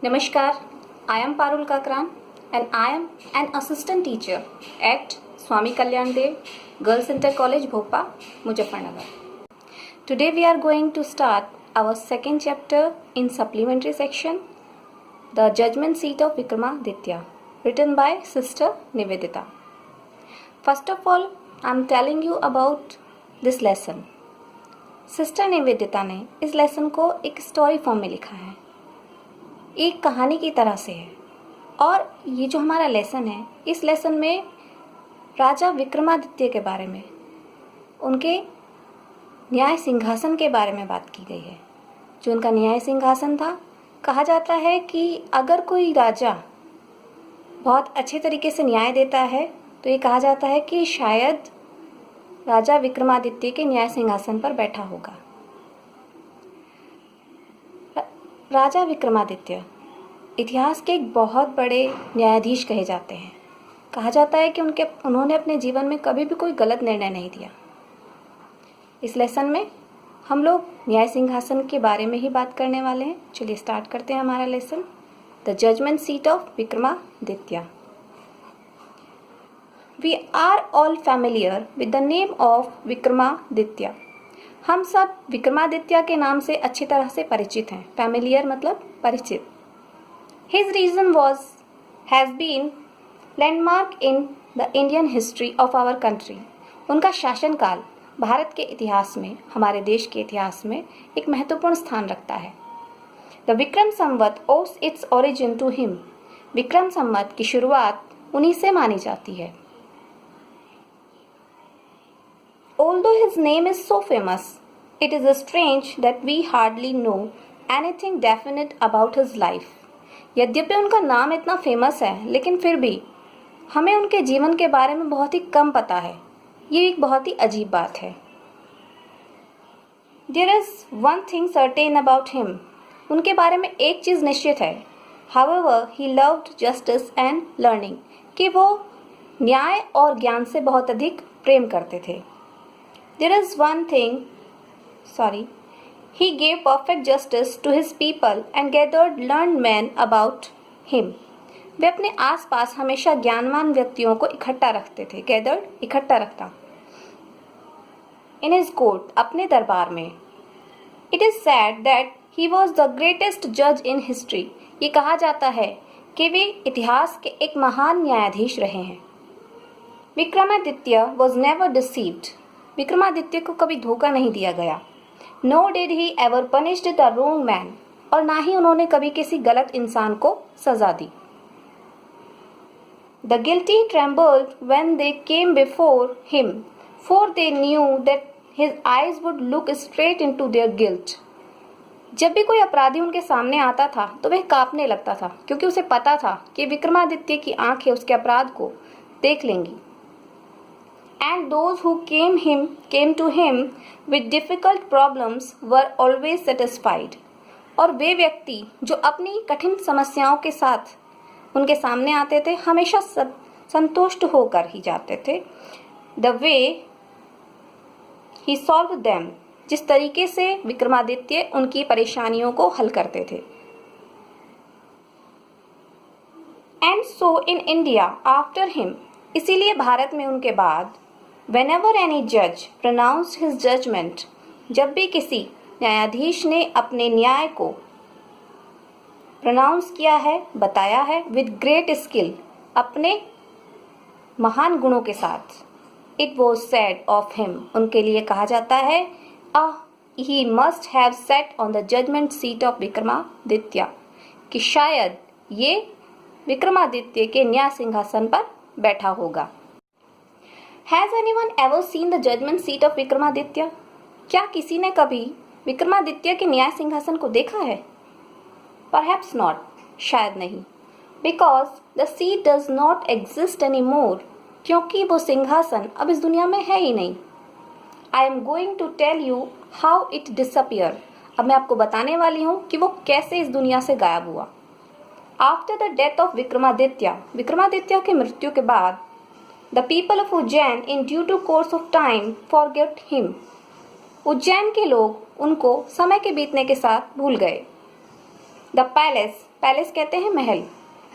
Namaskar, I am Parul Kakran and I am an assistant teacher at Swami Kalyan Dev Girls Inter College Bhopal, Muzaffarnagar. Today we are going to start our second chapter in supplementary section, The Judgment Seat of Vikramaditya, written by Sister Nivedita. First of all, I am telling you about this lesson. Sister Nivedita ने इस lesson को एक story form में लिखा है, एक कहानी की तरह से है। और ये जो हमारा लेसन है, इस लेसन में राजा विक्रमादित्य के बारे में, उनके न्याय सिंहासन के बारे में बात की गई है। जो उनका न्याय सिंहासन था, कहा जाता है कि अगर कोई राजा बहुत अच्छे तरीके से न्याय देता है तो ये कहा जाता है कि शायद राजा विक्रमादित्य के न्याय सिंहासन पर बैठा होगा। राजा विक्रमादित्य इतिहास के एक बहुत बड़े न्यायाधीश कहे जाते हैं। कहा जाता है कि उन्होंने अपने जीवन में कभी भी कोई गलत निर्णय नहीं दिया। इस लेसन में हम लोग न्याय सिंहासन के बारे में ही बात करने वाले हैं। चलिए स्टार्ट करते हैं हमारा lesson, the judgement seat of Vikramaditya. We are all familiar with the name of Vikramaditya. हम सब विक्रमादित्य के नाम से अच्छी तरह से परिचित हैं। फैमिलियर मतलब परिचित। His reign has been landmark in the Indian history of our country। उनका शासनकाल भारत के इतिहास में, हमारे देश के इतिहास में एक महत्वपूर्ण स्थान रखता है। The Vikram Samvat owes its origin to him। Vikram Samvat की शुरुआत उन्हीं से मानी जाती है। Although his name is so famous, it is strange that we hardly know anything definite about his life। यद्यपि उनका नाम इतना फेमस है, लेकिन फिर भी हमें उनके जीवन के बारे में बहुत ही कम पता है। ये एक बहुत ही अजीब बात है। There is one thing certain about him। उनके बारे में एक चीज़ निश्चित है। However, he loved justice and learning। कि वो न्याय और ज्ञान से बहुत अधिक प्रेम करते थे। There is one thing, he gave perfect justice to his people and gathered learned men about him। वे अपने आसपास हमेशा ज्ञानवान व्यक्तियों को इकट्ठा रखते थे। gathered इकट्ठा रखता। In his court, अपने दरबार में। It is said that he was the greatest judge in history। ये कहा जाता है कि वे इतिहास के एक महान न्यायाधीश रहे हैं। Vikramaditya was never deceived। Vikramaditya को कभी धोखा नहीं दिया गया। No did he ever punished the wrong man। और ना ही उन्होंने कभी किसी गलत इंसान को सजा दी। The guilty trembled when they came before him, for they knew that his eyes would look straight into their guilt। जब भी कोई अपराधी उनके सामने आता था तो वह कांपने लगता था, क्योंकि उसे पता था कि विक्रमादित्य की आंखें उसके अपराध को देख लेंगी। And those who came to him with difficult problems were always satisfied। और वे व्यक्ति जो अपनी कठिन समस्याओं के साथ उनके सामने आते थे, हमेशा संतुष्ट होकर ही जाते थे। The way he solved them। जिस तरीके से विक्रमादित्य उनकी परेशानियों को हल करते थे। And so in India after him। इसीलिए भारत में उनके बाद Whenever any judge pronounced his judgment, जब भी किसी न्यायाधीश ने अपने न्याय को प्रोनाउंस किया है, बताया है, with great skill, अपने महान गुणों के साथ, it was said of him, उनके लिए कहा जाता है, he must have sat on the judgment seat of Vikramaditya, कि शायद ये विक्रमादित्य के न्याय सिंहासन पर बैठा होगा। Has anyone ever seen the judgment seat of Vikramaditya? क्या किसी ने कभी विक्रमादित्य के न्याय सिंहासन को देखा है? Perhaps not, शायद नहीं। Because the seat does not exist anymore। क्योंकि वो सिंहासन अब इस दुनिया में है ही नहीं। I am going to tell you how it disappeared। अब मैं आपको बताने वाली हूँ कि वो कैसे इस दुनिया से गायब हुआ। After the death of Vikramaditya, Vikramaditya की मृत्यु के बाद The people of Ujjain in due course of time forget him। Ujjain के लोग उनको समय के बीतने के साथ भूल गए। The palace पैलेस कहते हैं महल,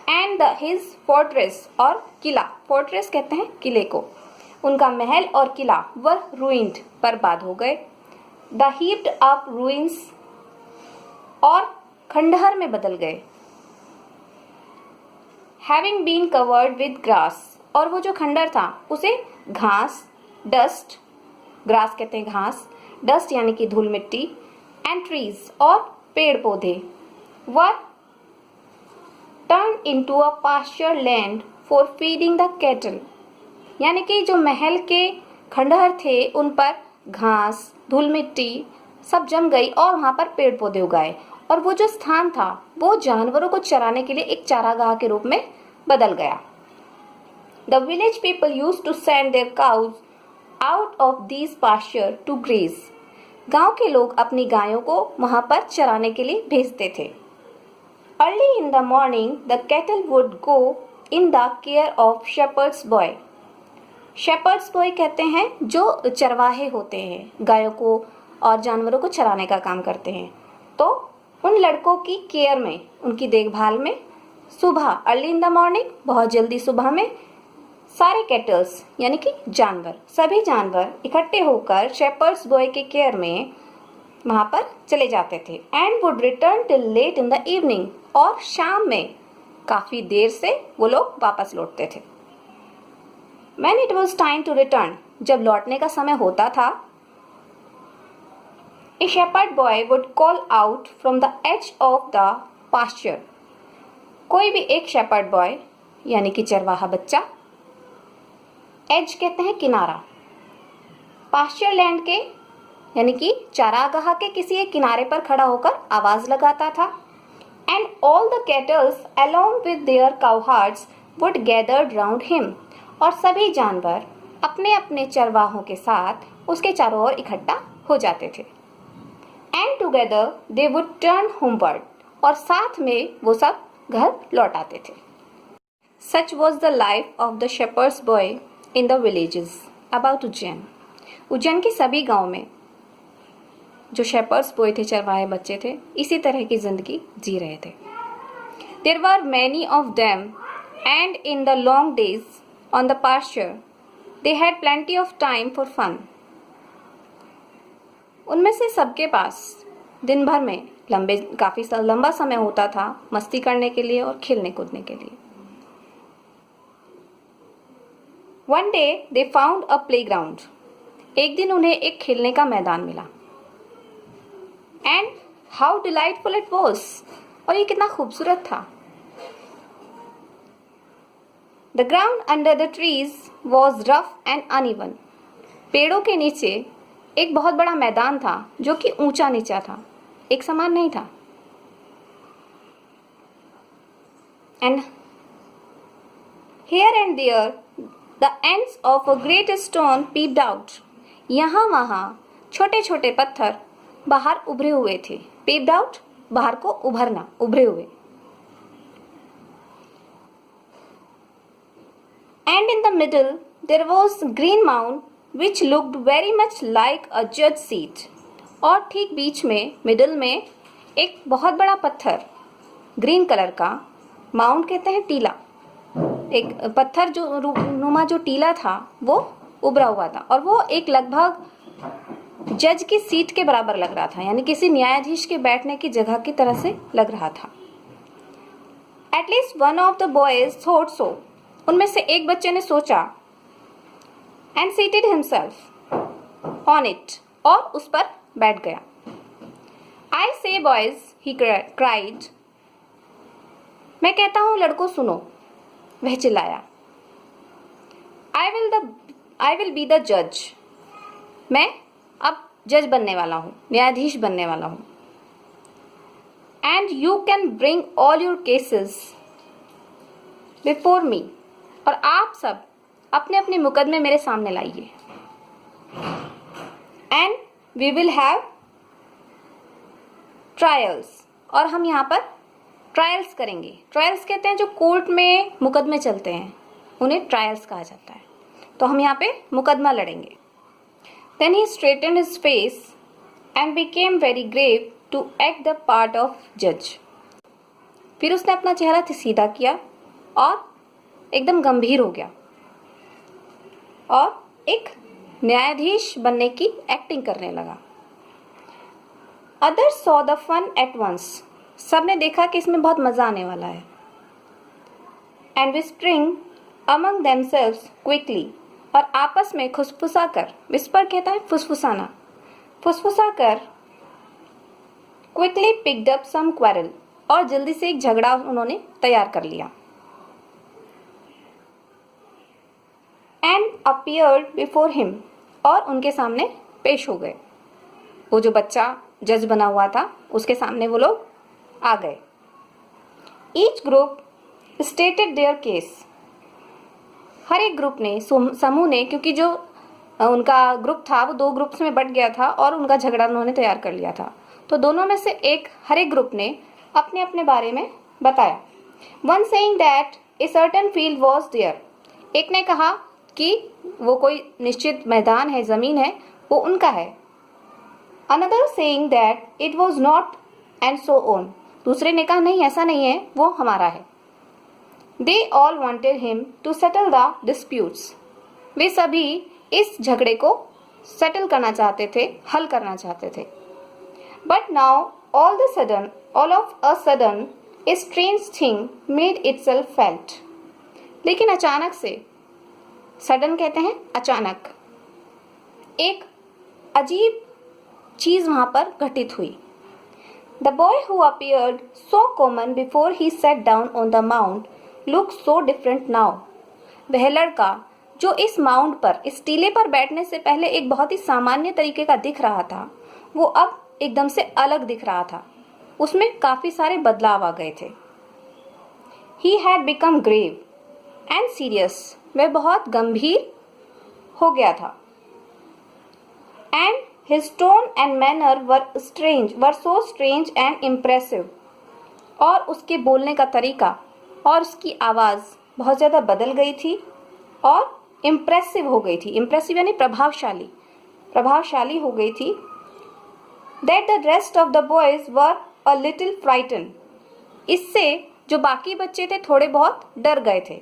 एंड हिज फोर्ट्रेस और किला, फोर्ट्रेस कहते हैं किले को, उनका महल और किला वर रुइंड बर्बाद हो गए, द हीप्ड अप रुइंस और खंडहर में बदल गए, having been covered with grass और वो जो खंडहर था उसे घास, डस्ट, ग्रास कहते हैं घास, डस्ट यानी कि धूल मिट्टी, एंड ट्रीज और पेड़ पौधे were turn into a pasture land for feeding the cattle, यानी कि जो महल के खंडहर थे उन पर घास, धूल मिट्टी सब जम गई और वहां पर पेड़ पौधे उगाए, और वो जो स्थान था वो जानवरों को चराने के लिए एक चारागाह के रूप में बदल गया। The village people used to send their cows out of these pasture to graze, गांव के लोग अपनी गायों को वहां पर चराने के लिए भेजते थे। Early in the morning the cattle would go in the care of shepherds boy, shepherds boy कहते हैं जो चरवाहे होते हैं, गायों को और जानवरों को चराने का काम करते हैं, तो उन लड़कों की केयर में, उनकी देखभाल में सुबह, अर्ली इन द मॉर्निंग, बहुत जल्दी सुबह में, सारे कैटल्स यानी कि जानवर, सभी जानवर इकट्ठे होकर शेपर्ड्स बॉय के केयर में वहां पर चले जाते थे, and would return till late in the evening, और शाम में काफी देर से वो लोग वापस लौटते थे। When it was time to return, जब लौटने का समय होता था, a shepherd boy would call out from the edge of the pasture, कोई भी एक शेपर्ड बॉय यानी कि चरवाहा बच्चा, एज कहते हैं किनारा, पास्चर लैंड के यानी कि चारागाह के किसी एक किनारे पर खड़ा होकर आवाज लगाता था, and all the kettles along with their cowherds would gathered round him, और सभी जानवर अपने अपने चरवाहों के साथ उसके चारों ओर इकट्ठा हो जाते थे, and together they would turn homeward, और साथ में वो सब घर लौट आते थे। सच was the life of the shepherds boy in the villages about Ujjain, Ujjain के सभी गांव में जो शेपर्ड्स बॉय थे, चरवाहे बच्चे थे, इसी तरह की जिंदगी जी रहे थे। There were many of them, and in the long days on the pasture they had plenty of time for fun, उनमें से सबके पास दिन भर में काफी लंबा समय होता था मस्ती करने के लिए और खेलने कूदने के लिए। One day they found a playground, एक दिन उन्हें एक खेलने का मैदान मिला, and how delightful it was, और ये कितना खूबसूरत था। The ground under the trees was rough and uneven, पेड़ों के नीचे एक बहुत बड़ा मैदान था जो कि ऊंचा नीचा था, एक समान नहीं था। And here and there the ends of a great stone peeped out, यहाँ वहाँ छोटे छोटे पत्थर बाहर उभरे हुए थे। peeped out बाहर को उभरना, उभरे हुए। And in the middle there was green mound which looked very much like a judge seat, और ठीक बीच में मिडिल में एक बहुत बड़ा पत्थर ग्रीन कलर का, माउंट कहते हैं टीला, एक पत्थर जो नुमा जो टीला था वो उभरा हुआ था, और वो एक लगभग जज की सीट के बराबर लग रहा था, यानी किसी न्यायाधीश के बैठने की जगह की तरह से लग रहा था। At least one of the boys thought so, उनमें से एक बच्चे ने सोचा, and seated himself on it, और उस पर बैठ गया। आई से बॉयज, ही क्राइड, मैं कहता हूं लड़कों सुनो, वह चिल्लाया। आई विल बी द जज, मैं अब जज बनने वाला हूं, न्यायाधीश बनने वाला हूं। And you can bring all your cases before me, और आप सब अपने अपने मुकदमे मेरे सामने लाइए। And we will have trials, और हम यहाँ पर ट्रायल्स करेंगे। ट्रायल्स कहते हैं जो कोर्ट में मुकदमे चलते हैं, उन्हें ट्रायल्स कहा जाता है। तो हम यहाँ पे मुकदमा लड़ेंगे। Then he straighten his face and became very grave to act the part of जज। फिर उसने अपना चेहरा सीधा किया और एकदम गंभीर हो गया और एक न्यायाधीश बनने की एक्टिंग करने लगा। Others saw the fun at once, सबने देखा कि इसमें बहुत मजा आने वाला है। And whispering among themselves quickly, और आपस में खुसफुसा कर, विस्पर कहता है फुसफुसाना, फुसफुसा कर quickly picked up some quarrel, और जल्दी से एक झगड़ा उन्होंने तैयार कर लिया। एंड अपीयर्ड बिफोर हिम, और उनके सामने पेश हो गए। वो जो बच्चा जज बना हुआ था उसके सामने वो लोग आ गए। Each group stated their case, हर एक ग्रुप ने, समूह ने, क्योंकि जो उनका ग्रुप था वो 2 ग्रुप्स में बट गया था और उनका झगड़ा उन्होंने तैयार कर लिया था, तो दोनों में से हर एक ग्रुप ने अपने अपने बारे में बताया। One saying that a certain field was there, एक ने कहा कि वो कोई निश्चित मैदान है, जमीन है, वो उनका है। Another saying that it was not and so on, दूसरे ने कहा नहीं ऐसा नहीं है, वो हमारा है। They all wanted him to settle the disputes, वे सभी इस झगड़े को सेटल करना चाहते थे, हल करना चाहते थे। But now all of a sudden a strange thing made itself felt, लेकिन अचानक से, सडन कहते हैं अचानक, एक अजीब चीज वहां पर घटित हुई। The boy who appeared so common before he sat down on the mount looked so different now, वह लड़का जो इस माउंट पर, इस टीले पर बैठने से पहले एक बहुत ही सामान्य तरीके का दिख रहा था, वो अब एकदम से अलग दिख रहा था, उसमें काफी सारे बदलाव आ गए थे। He had become grave and serious, वह बहुत गंभीर हो गया था। And his tone and manner were so strange and impressive, और उसके बोलने का तरीका और उसकी आवाज बहुत ज्यादा बदल गई थी और इम्प्रेसिव हो गई थी। इम्प्रेसिव यानी प्रभावशाली हो गई थी। That the rest of the boys were a little frightened, इससे जो बाकी बच्चे थे थोड़े बहुत डर गए थे।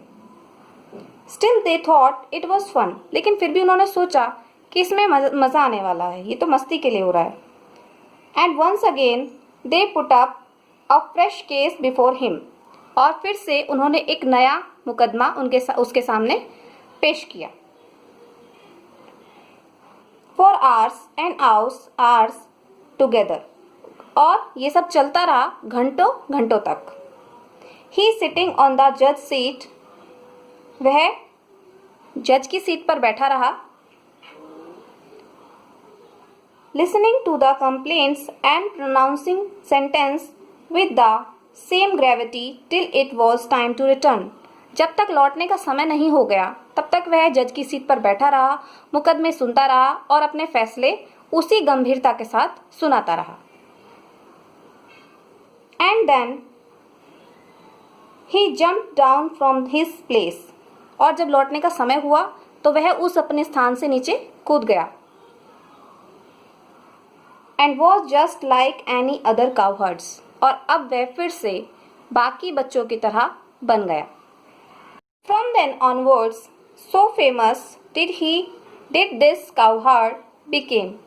Still they thought it was fun, लेकिन फिर भी उन्होंने सोचा कि इसमें मजा आने वाला है, ये तो मस्ती के लिए हो रहा है। And once again they put up a fresh case before him, और फिर से उन्होंने एक नया मुकदमा उसके सामने पेश किया। For hours and hours together, और ये सब चलता रहा घंटों घंटों तक। He sitting on the judge seat, वह जज की सीट पर बैठा रहा। Listening to the complaints and pronouncing sentence with the same gravity till it was time to return, जब तक लौटने का समय नहीं हो गया तब तक वह जज की सीट पर बैठा रहा, मुकदमे सुनता रहा और अपने फैसले उसी गंभीरता के साथ सुनाता रहा। And then he jumped down from his place, और जब लौटने का समय हुआ तो वह उस अपने स्थान से नीचे कूद गया। And was just like any other cowherds, और अब वह फिर से बाकी बच्चों की तरह बन गया। From then onwards, so famous did this cowherd became,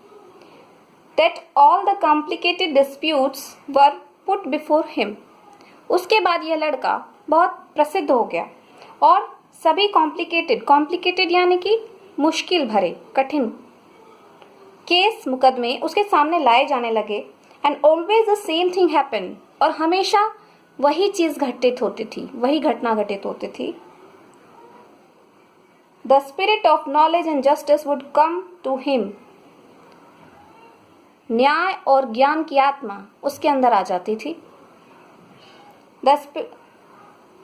that all the complicated disputes were put before him, उसके बाद यह लड़का बहुत प्रसिद्ध हो गया और सभी कॉम्प्लिकेटेड यानी कि मुश्किल भरे, कठिन केस, मुकदमे उसके सामने लाए जाने लगे। And always the same thing happen, और हमेशा वही चीज घटित होती थी, वही घटना घटित होती थी। The spirit of knowledge and justice would come to him, न्याय और ज्ञान की आत्मा उसके अंदर आ जाती थी।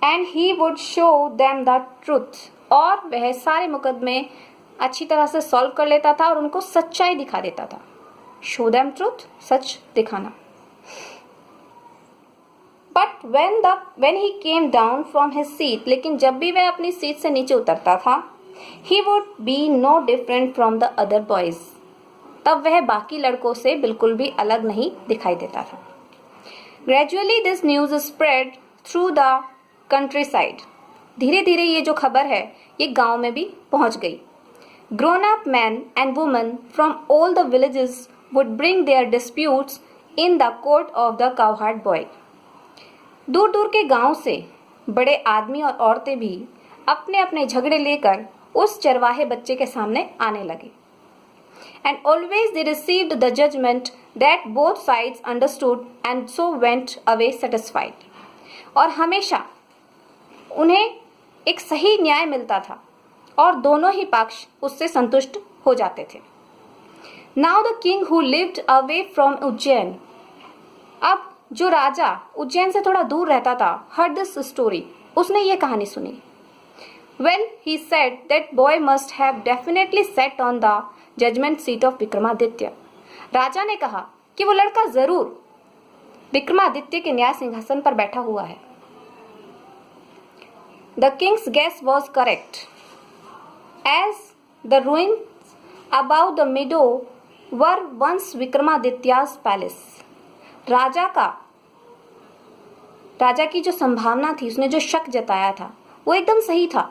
And he would show them the truth, और वह सारे मुकदमे अच्छी तरह से सॉल्व कर लेता था और उनको सच्चाई दिखा देता था। शो देम ट्रूथ, सच दिखाना। But when he came down from his seat, लेकिन जब भी वह अपनी सीट से नीचे उतरता था, he would be no different from the other boys, तब वह बाकी लड़कों से बिल्कुल भी अलग नहीं दिखाई देता था। Gradually this news spread through the country side. धीरे धीरे ये जो खबर है ये गांव में भी पहुंच गई। Grown up man and women from all the villages would bring their disputes in the court of the cowherd boy. दूर दूर के गांव से बड़े आदमी और औरतें भी अपने अपने झगड़े लेकर उस चरवाहे बच्चे के सामने आने लगे। And always they received the judgment that both sides understood and so went away satisfied. और हमेशा उन्हें एक सही न्याय मिलता था और दोनों ही पक्ष उससे संतुष्ट हो जाते थे। Now the king who lived away from Ujjain, अब जो राजा उज्जैन से थोड़ा दूर रहता था, heard this story, उसने ये कहानी सुनी। Well, he said that boy must have definitely sat on the judgment seat of Vikramaditya. राजा ने कहा कि वो लड़का जरूर विक्रमादित्य के न्याय सिंहासन पर बैठा हुआ है। The king's guess was correct, as the ruins above the meadow were once विक्रमादित्या's palace। राजा की जो संभावना थी, उसने जो शक जताया था वो एकदम सही था,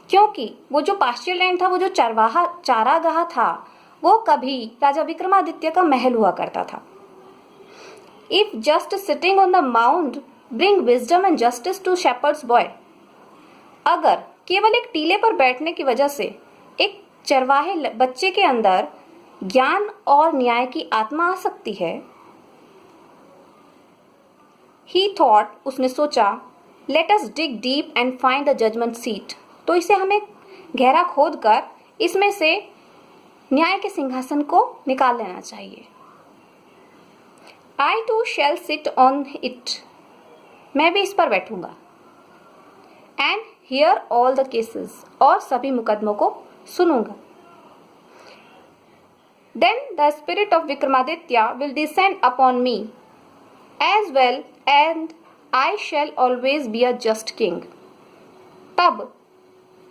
क्योंकि वो जो पास्चर लैंड था, वो जो चारागाह था, वो कभी राजा विक्रमादित्य का महल हुआ करता था। If just sitting on the mount bring wisdom and justice to shepherd's boy, अगर केवल एक टीले पर बैठने की वजह से एक चरवाहे बच्चे के अंदर ज्ञान और न्याय की आत्मा आ सकती है, ही थॉट, उसने सोचा, let us dig deep and find the judgement seat, तो इसे हमें गहरा खोद कर इसमें से न्याय के सिंहासन को निकाल लेना चाहिए। I too shall sit on it, मैं भी इस पर बैठूंगा। And hear all the cases, और सभी मुकदमों को सुनूंगा। Then the spirit of Vikramaditya will descend upon me as well, and I shall always be a just king। तब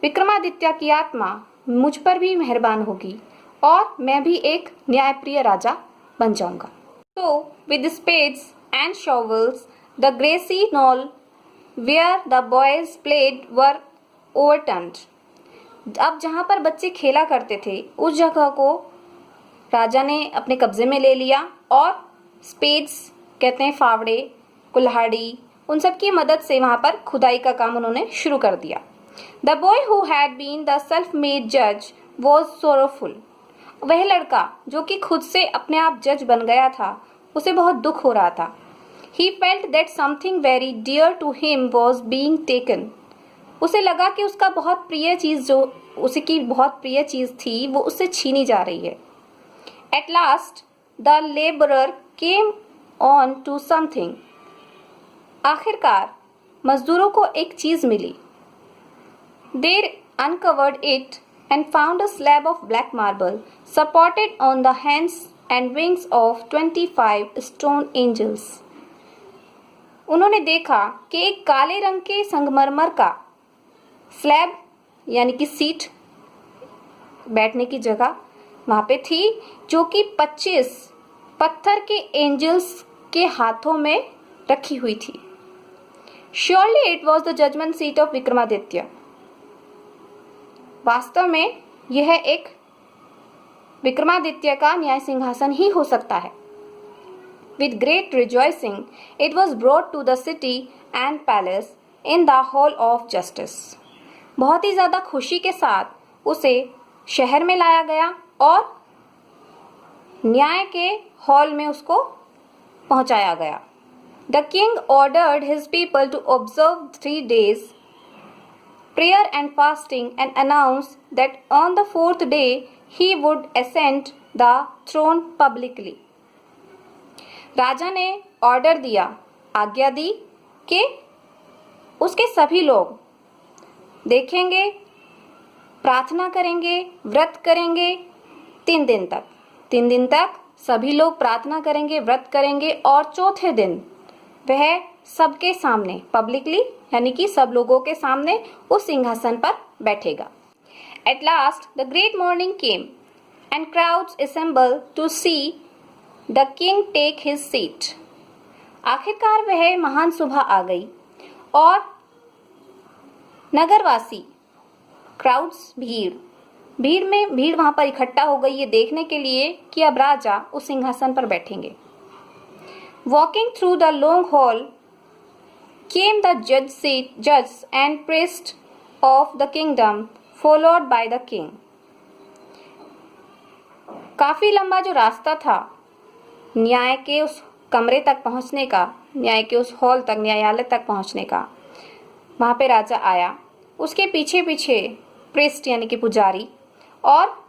विक्रमादित्य की आत्मा मुझ पर भी मेहरबान होगी और मैं भी एक न्यायप्रिय राजा बन जाऊंगा। So with spades and shovels the grassy knoll where the boys played were overturned। अब जहाँ पर बच्चे खेला करते थे उस जगह को राजा ने अपने कब्जे में ले लिया और स्पेड्स कहते हैं फावड़े, कुल्हाड़ी, उन सब की मदद से वहाँ पर खुदाई का काम उन्होंने शुरू कर दिया। The boy who had been the self-made judge was sorrowful। वह लड़का जो कि खुद से अपने आप जज बन गया था, उसे बहुत दुख हो रहा था। He felt that something very dear to him was being taken। उसे लगा कि उसका बहुत प्रिय चीज, जो उसकी बहुत प्रिय चीज थी, वो उससे छीनी जा रही है। At last the laborer came on to something। आखिरकार मजदूरों को एक चीज मिली। They uncovered it and found a slab of black marble supported on the hands and wings of 25 stone angels। उन्होंने देखा कि एक काले रंग के संगमरमर का स्लैब यानी कि सीट, बैठने की जगह वहां पे थी, जो कि 25 पत्थर के एंजल्स के हाथों में रखी हुई थी। Surely it was the judgment seat of Vikramaditya. वास्तव में यह एक विक्रमादित्य का न्याय सिंहासन ही हो सकता है। With great rejoicing, it was brought to the city and palace in the hall of justice। बहुत ही ज़्यादा खुशी के साथ उसे शहर में लाया गया और न्याय के हॉल में उसको पहुंचाया गया। The king ordered his people to observe 3 days prayer and fasting and announced that on the 4th day he would ascend the throne publicly। राजा ने ऑर्डर दिया, आज्ञा दी कि उसके सभी लोग देखेंगे, प्रार्थना करेंगे, व्रत करेंगे 3 दिन तक सभी लोग प्रार्थना करेंगे, व्रत करेंगे और चौथे दिन वह सबके सामने पब्लिकली यानी कि सब लोगों के सामने उस सिंहासन पर बैठेगा। At last the great morning came and crowds assembled to see the king take his seat। आखिरकार वह महान सुबह आ गई और नगरवासी क्राउड्स भीड़ वहां पर इकट्ठा हो गई ये देखने के लिए कि अब राजा उस सिंहासन पर बैठेंगे। Walking through the long hall came the जज and priest of the kingdom followed by the king. काफी लंबा जो रास्ता था न्याय के उस कमरे तक पहुंचने का, न्याय के उस हॉल तक, न्यायालय तक पहुंचने का, वहां पे राजा आया। उसके पीछे पीछे प्रीस्ट यानी कि पुजारी और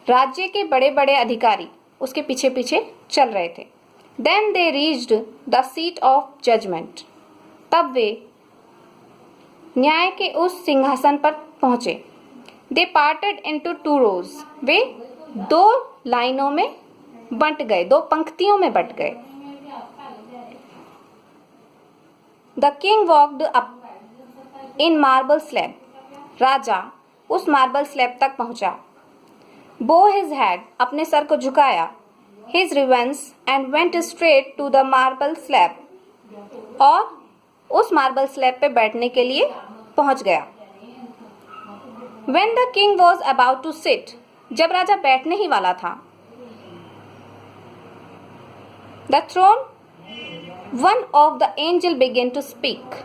राज्य के बड़े बड़े अधिकारी उसके पीछे पीछे चल रहे थे। Then they reached the seat of judgement. तब वे न्याय के उस सिंहासन पर पहुंचे। They parted into 2 rows। वे 2 लाइनों में बंट गए, 2 पंक्तियों में बंट गए। The king walked up in marble slab. राजा उस मार्बल स्लैब तक पहुंचा। बो हिज हेड, अपने सर को झुकाया। His reverence and went straight to the marble slab, और उस मार्बल स्लैब पे बैठने के लिए पहुंच गया। When the king was about to sit, जब राजा बैठने ही वाला था, the throne, one of the angel began to speak।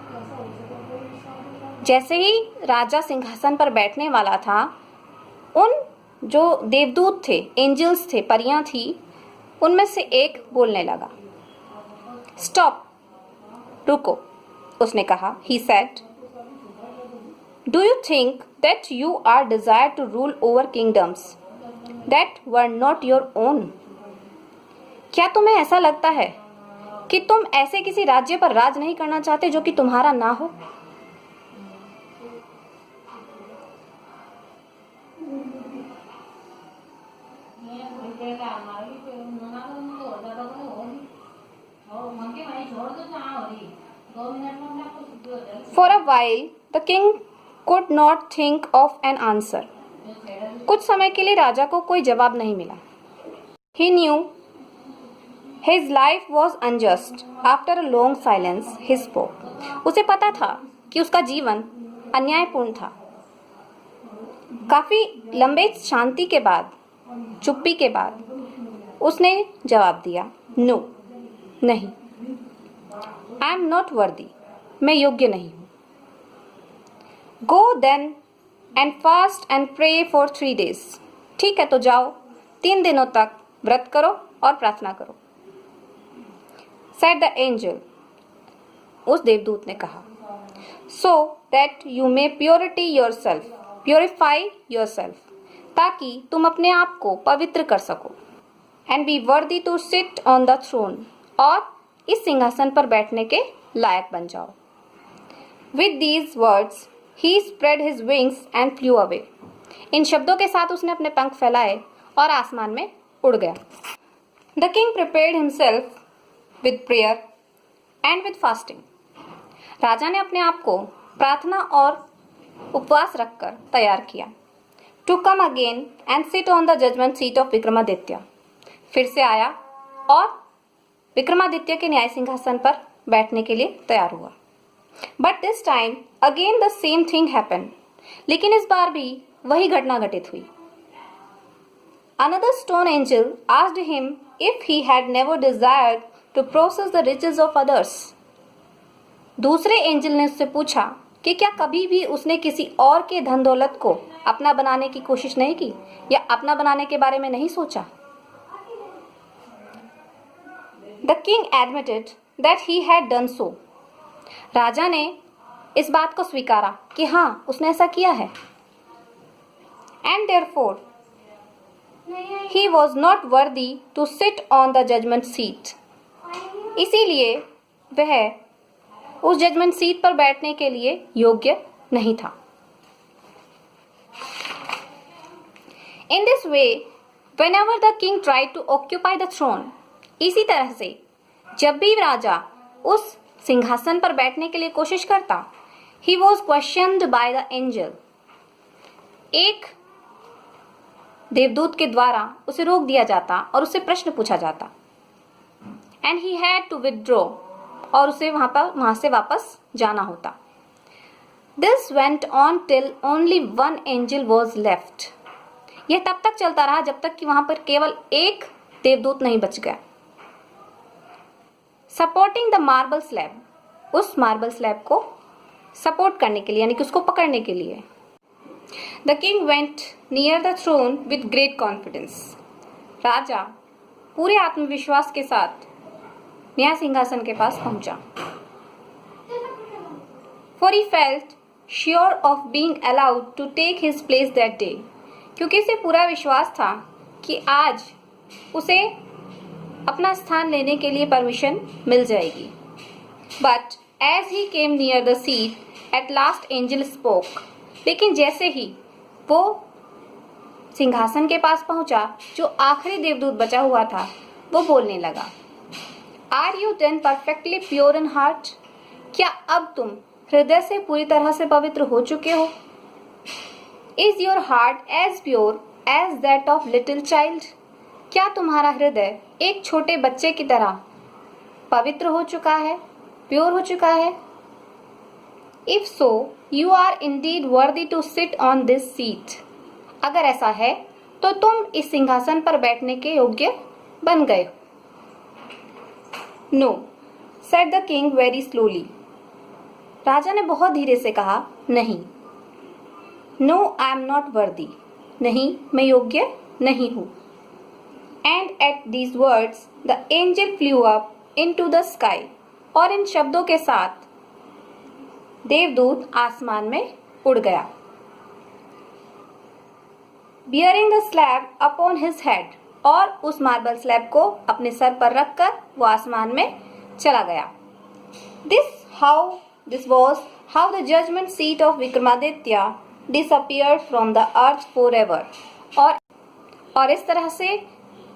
जैसे ही राजा सिंहासन पर बैठने वाला था, उन जो देवदूत थे, एंजल्स थे, परियां थी, उनमें से एक बोलने लगा। स्टॉप, रुको, उसने कहा। He said, Do you think that you are desired to rule over kingdoms that were not your own? क्या तुम्हें ऐसा लगता है कि तुम ऐसे किसी राज्य पर राज नहीं करना चाहते जो कि तुम्हारा ना हो? For a while, the king could not think of an answer। कुछ समय के लिए राजा को कोई जवाब नहीं मिला। He knew his life was unjust। After a long silence, he spoke। उसे पता था कि उसका जीवन अन्यायपूर्ण था। काफी लंबे शांति के बाद, चुप्पी के बाद, उसने जवाब दिया, नो, नहीं। I am not worthy। मैं योग्य नहीं हूं। Go then and fast and pray for 3 days। ठीक है, तो जाओ, 3 दिनों तक व्रत करो और प्रार्थना करो। Said the angel। उस देवदूत ने कहा। So that you may purify yourself। ताकि तुम अपने आप को पवित्र कर सको। And be worthy to sit on the throne। और इस सिंहासन पर बैठने के लायक बन जाओ। With these words he spread his wings and flew away। इन शब्दों के साथ उसने अपने पंख फैलाए और आसमान में उड़ गया। The king prepared himself with prayer and with fasting। राजा ने अपने आप को प्रार्थना और उपवास रखकर तैयार किया। To come again and sit on the judgment seat of Vikramaditya. फिर से आया और विक्रमादित्य के न्याय सिंहासन पर बैठने के लिए तैयार हुआ। But this time again the same thing happened। लेकिन इस बार भी वही घटना घटित हुई। Another stone angel asked him if he had never desired to possess the riches of others। दूसरे एंजल ने उससे पूछा कि क्या कभी भी उसने किसी और के धन दौलत को अपना बनाने की कोशिश नहीं की या अपना बनाने के बारे में नहीं सोचा। The king admitted that he had done so। राजा ने इस बात को स्वीकारा कि हाँ, उसने ऐसा किया है। And therefore he was not worthy to sit on the judgment seat। इसीलिए वह उस जजमेंट सीट पर बैठने के लिए योग्य नहीं था। In this way, whenever the king tried to occupy the throne, इसी तरह से जब भी राजा उस सिंहासन पर बैठने के लिए कोशिश करता, he was questioned by the angel। एक देवदूत के द्वारा उसे रोक दिया जाता और उससे प्रश्न पूछा जाता। And he had to withdraw। और उसे वहां से वापस जाना होता। This went on till only one angel was left. यह तब तक चलता रहा जब तक कि वहां पर केवल एक देवदूत नहीं बच गया। Supporting the marble slab, उस मार्बल स्लैब को सपोर्ट करने के लिए यानी कि उसको पकड़ने के लिए। The king went near the throne with great confidence. राजा पूरे आत्मविश्वास के साथ न्याय सिंहासन के पास पहुंचा। For he felt sure of being allowed to take his place that day. क्योंकि उसे पूरा विश्वास था कि आज उसे अपना स्थान लेने के लिए परमिशन मिल जाएगी। But as he came near the seat, at last angel spoke. लेकिन जैसे ही वो सिंहासन के पास पहुंचा, जो आखिरी देवदूत बचा हुआ था, वो बोलने लगा। Are you then perfectly pure in heart? क्या अब तुम हृदय से पूरी तरह से पवित्र हो चुके हो? Is your heart as pure as that of little child? क्या तुम्हारा हृदय एक छोटे बच्चे की तरह पवित्र हो चुका है, प्योर हो चुका है? If so, you are indeed worthy to sit on this seat. अगर ऐसा है तो तुम इस सिंहासन पर बैठने के योग्य बन गए हो। No, said the king very slowly. राजा ने बहुत धीरे से कहा, नहीं। No, I am not worthy. नहीं, मैं योग्य नहीं हूँ। And at these words, the angel flew up into the sky. और इन शब्दों के साथ देवदूत आसमान में उड़ गया। Bearing the slab upon his head, और उस मार्बल स्लैब को अपने सर पर रखकर वो आसमान में चला गया। This was how the judgment seat of Vikramaditya disappeared from the earth forever. और इस तरह से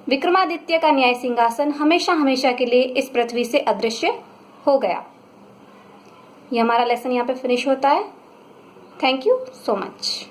विक्रमादित्य का न्याय सिंहासन हमेशा हमेशा के लिए इस पृथ्वी से अदृश्य हो गया। ये हमारा लेसन यहाँ पे फिनिश होता है। Thank you so much.